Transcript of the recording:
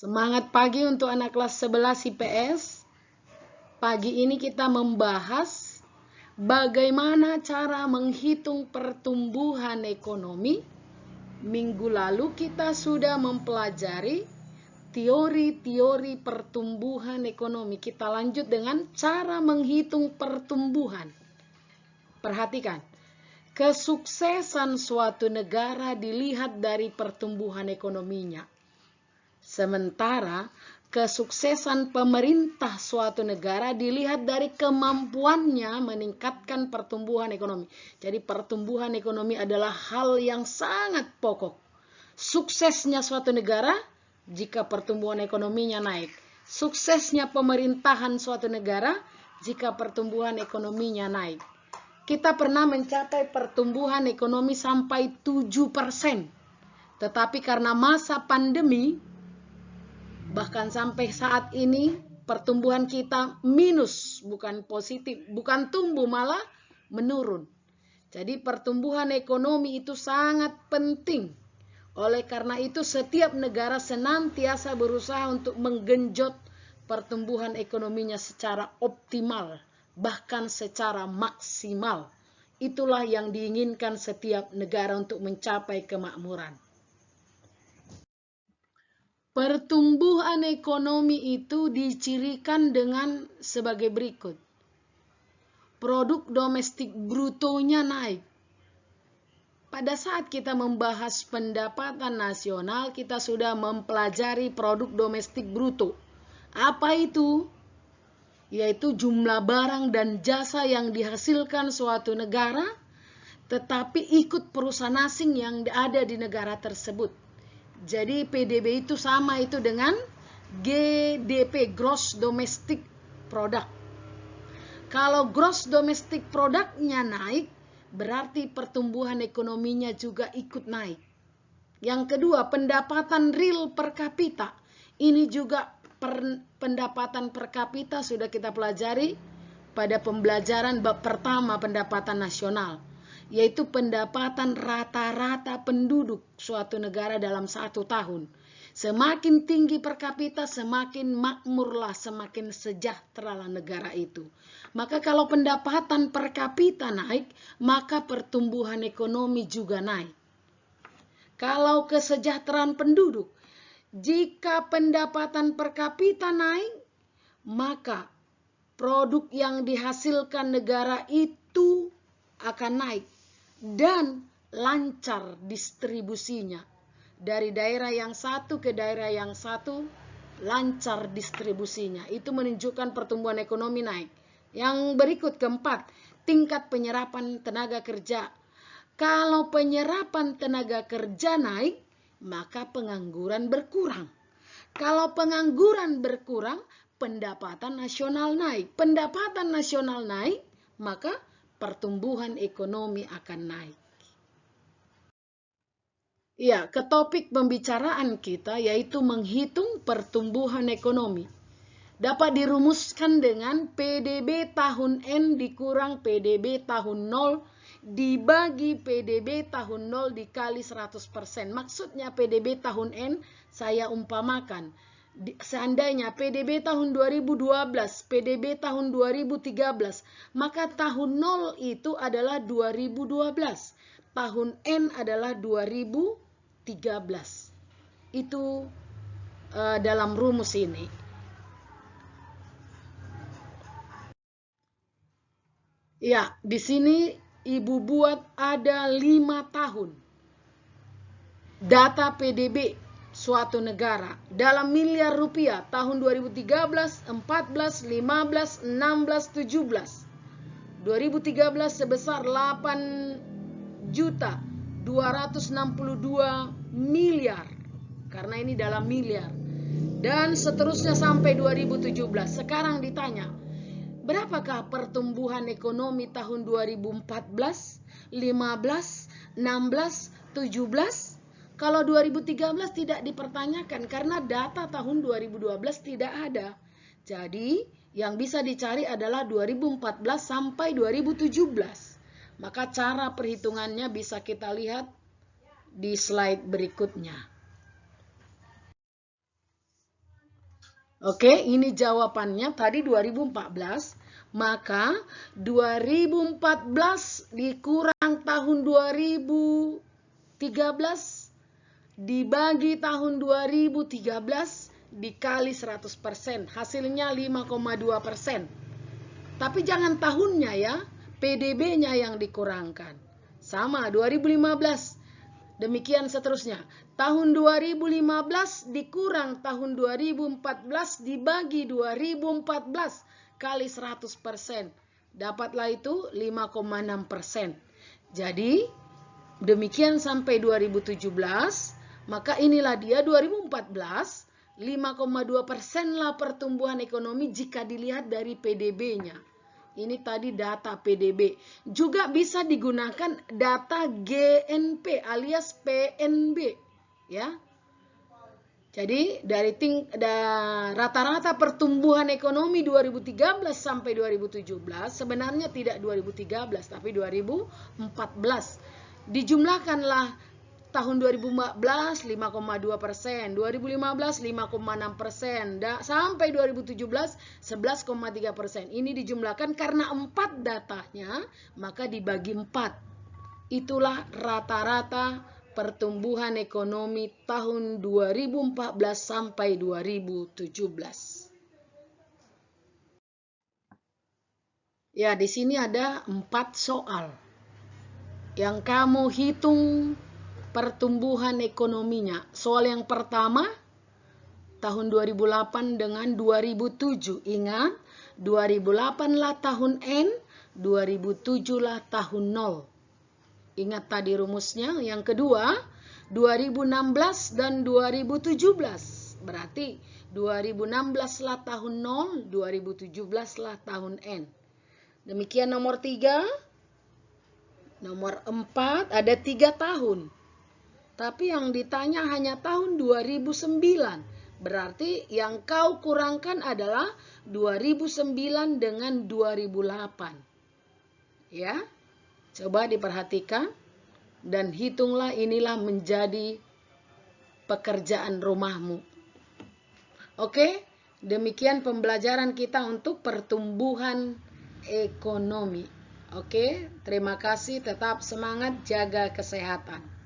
Semangat pagi untuk anak kelas 11 IPS. Pagi ini kita membahas bagaimana cara menghitung pertumbuhan ekonomi. Minggu lalu kita sudah mempelajari teori-teori pertumbuhan ekonomi. Kita lanjut dengan cara menghitung pertumbuhan. Perhatikan, kesuksesan suatu negara dilihat dari pertumbuhan ekonominya. Sementara kesuksesan pemerintah suatu negara dilihat dari kemampuannya meningkatkan pertumbuhan ekonomi. Jadi pertumbuhan ekonomi adalah hal yang sangat pokok. Suksesnya suatu negara jika pertumbuhan ekonominya naik. Suksesnya pemerintahan suatu negara jika pertumbuhan ekonominya naik. Kita pernah mencapai pertumbuhan ekonomi sampai 7%. Tetapi karena masa pandemi, bahkan sampai saat ini pertumbuhan kita minus, bukan positif, bukan tumbuh malah menurun. Jadi pertumbuhan ekonomi itu sangat penting. Oleh karena itu setiap negara senantiasa berusaha untuk menggenjot pertumbuhan ekonominya secara optimal, bahkan secara maksimal. Itulah yang diinginkan setiap negara untuk mencapai kemakmuran. Pertumbuhan ekonomi itu dicirikan dengan sebagai berikut. Produk domestik brutonya naik. Pada saat kita membahas pendapatan nasional, kita sudah mempelajari produk domestik bruto. Apa itu? Yaitu jumlah barang dan jasa yang dihasilkan suatu negara, tetapi ikut perusahaan asing yang ada di negara tersebut. Jadi PDB itu sama itu dengan GDP, Gross Domestic Product. Kalau Gross Domestic Product-nya naik, berarti pertumbuhan ekonominya juga ikut naik. Yang kedua, pendapatan real per kapita. Ini juga pendapatan per kapita sudah kita pelajari pada pembelajaran bab pertama pendapatan nasional, yaitu pendapatan rata-rata penduduk suatu negara dalam 1 tahun. Semakin tinggi per kapita, semakin makmurlah, semakin sejahteralah negara itu. Maka kalau pendapatan per kapita naik, maka pertumbuhan ekonomi juga naik. Kalau kesejahteraan penduduk, jika pendapatan per kapita naik, maka produk yang dihasilkan negara itu akan naik dan lancar distribusinya. Dari daerah yang satu ke daerah yang satu, lancar distribusinya. Itu menunjukkan pertumbuhan ekonomi naik. Yang berikut keempat, tingkat penyerapan tenaga kerja. Kalau penyerapan tenaga kerja naik, maka pengangguran berkurang. Kalau pengangguran berkurang, pendapatan nasional naik. Pendapatan nasional naik, maka pertumbuhan ekonomi akan naik. Ya, ke topik pembicaraan kita yaitu menghitung pertumbuhan ekonomi. Dapat dirumuskan dengan PDB tahun N dikurang PDB tahun 0 dibagi PDB tahun 0 dikali 100%. Maksudnya PDB tahun N saya umpamakan. Seandainya PDB tahun 2012, PDB tahun 2013, maka tahun 0 itu adalah 2012. Tahun N adalah 2013. Itu dalam rumus ini. Ya, di sini Ibu buat ada 5 tahun. Data PDB suatu negara dalam miliar rupiah tahun 2013, 14, 15, 16, 17. 2013 sebesar 8.262 miliar. Karena ini dalam miliar. Dan seterusnya sampai 2017. Sekarang ditanya, berapakah pertumbuhan ekonomi tahun 2014, 15, 16, 17? Kalau 2013 tidak dipertanyakan karena data tahun 2012 tidak ada. Jadi yang bisa dicari adalah 2014 sampai 2017. Maka cara perhitungannya bisa kita lihat di slide berikutnya. Oke, ini jawabannya tadi 2014. Maka 2014 dikurang tahun 2013 dibagi tahun 2013 dikali 100%. Hasilnya 5,2%. Tapi jangan tahunnya ya, PDB-nya yang dikurangkan. Sama 2015. Demikian seterusnya. Tahun 2015 dikurang tahun 2014 dibagi 2014 kali 100%. Dapatlah itu 5,6%. Jadi demikian sampai 2017. Maka inilah dia 2014. 5,2% lah pertumbuhan ekonomi jika dilihat dari PDB-nya. Ini tadi data PDB. Juga bisa digunakan data GNP alias PNB, ya. Jadi dari rata-rata pertumbuhan ekonomi 2013 sampai 2017 sebenarnya tidak 2013 tapi 2014. Dijumlahkanlah tahun 2014 5,2%, 2015 5,6%, sampai 2017 11,3%. Ini dijumlahkan karena 4 datanya, maka dibagi 4. Itulah rata-rata pertumbuhan ekonomi tahun 2014 sampai 2017. Ya, di sini ada 4 soal yang kamu hitung pertumbuhan ekonominya. Soal yang pertama, tahun 2008 dengan 2007. Ingat, 2008 lah tahun N, 2007 lah tahun 0. Ingat tadi rumusnya. Yang kedua, 2016 dan 2017. Berarti 2016 lah tahun 0, 2017 lah tahun N. Demikian nomor 3. Nomor 4 ada 3 tahun. Tapi yang ditanya hanya tahun 2009. Berarti yang kau kurangkan adalah 2009 dengan 2008. Ya, coba diperhatikan dan hitunglah, inilah menjadi pekerjaan rumahmu. Oke, demikian pembelajaran kita untuk pertumbuhan ekonomi. Oke, terima kasih, tetap semangat, jaga kesehatan.